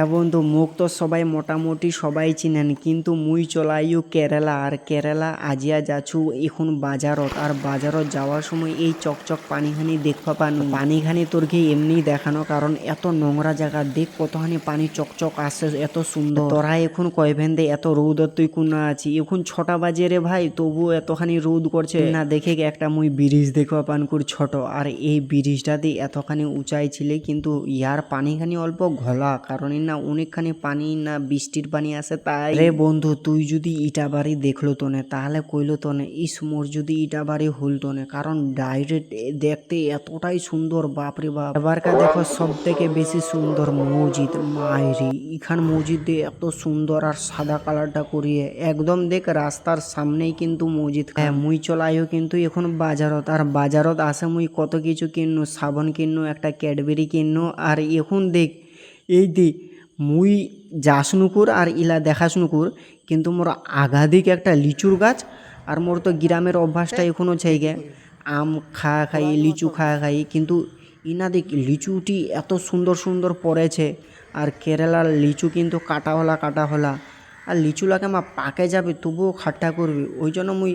হ্যাঁ বন্ধু, মুখ তো সবাই মোটামুটি সবাই চিনেন, কিন্তু মুই চলাইও কেরালা। আর কেরালা আজিয়া যাচ্ছু এখন বাজারত। আর বাজারত যাওয়ার সময় এই চকচক পানিখানি দেখবা পানু। পানিখানি তোরকে এমনি দেখানো, কারণ এত নোংরা জায়গা, দেখ কতখানি পানি চকচক আসছে, এত সুন্দর। তোরা এখন কইবেন দে এত রোদ তুই কোনা আছি, এখন 6টা বাজে রে ভাই, তবু এতখানি রোদ করছে না। দেখে একটা মুই ব্রিজ দেখবা পানকুর ছোট, আর এই ব্রিজটা দিয়ে এতখানি উঁচাই ছিলে, কিন্তু ইয়ার পানিখানি অল্প ঘোলা, কারণ না অনেকখানি পানি না বৃষ্টির পানি আছে তাই। রে বন্ধু, তুই যদি ইটা বাড়ি দেখলো তোনে তাহলে কইলো তোনে ইস মোর যদি ইটা বাড়ি হলতো না, কারণ ডাইরেক্ট দেখতে এতটাই সুন্দর, বাপরে বাপ। এবারকার দেখো সব থেকে বেশি সুন্দর মসজিদ মাইরি, ইখান মসজিদ দিয়ে এত সুন্দর আর সাদা কালারটা করিয়ে একদম দেখ রাস্তার সামনেই কিন্তু মসজিদ। হ্যাঁ মুই চলাইও কিন্তু এখন বাজারত। আর বাজারত আসে মুই কত কিছু কিননু, সাবান কিননু, একটা ক্যাডবেরি কিননু। আর এখন দেখ এই দি মুই যাসনুকুর আর ইলা দেখাসনুকুর, কিন্তু মোর আগাদিক একটা লিচুর গাছ। আর মোর তো গ্রামের অভ্যাসটা এখনও গে আম খাওয়া খাই, লিচু খাওয়া খাই, কিন্তু ইনা দেখ লিচুটি এত সুন্দর সুন্দর পড়েছে। আর কেরালার লিচু কিন্তু কাটা হলা, আর লিচু লাগে মা পাকে যাবে তবুও খাট্টা করবে, ওই জন্য মুই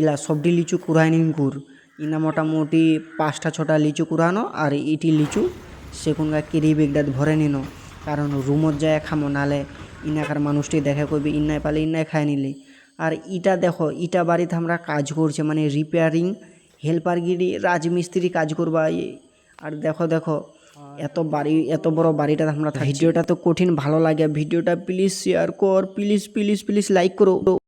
ইলা সবটি লিচু কুড়াই নিন কুর। ইনা মোটামুটি 5টা 6টা লিচু কুড়ানো, আর ইটি লিচু সেখানকার কেরি বেগদাত ভরে নিন, কারণ রুমত যায় খামো, নালে ইনাকার মানুষটি দেখা করবে ইন্নায় পালে ইন্নায় খায় নিলে। আর ইটা দেখো, ইটা বাড়িতে আমরা কাজ করছে, মানে রিপেয়ারিং হেল্পারগিরি রাজমিস্ত্রি কাজ করবা। আর দেখো দেখো এত বাড়ি, এত বড় বাড়িটা আমরা থাকছি। ভিডিওটা তো কঠিন ভালো লাগে, ভিডিওটা প্লিজ শেয়ার কর, প্লিজ প্লিজ প্লিজ লাইক করো।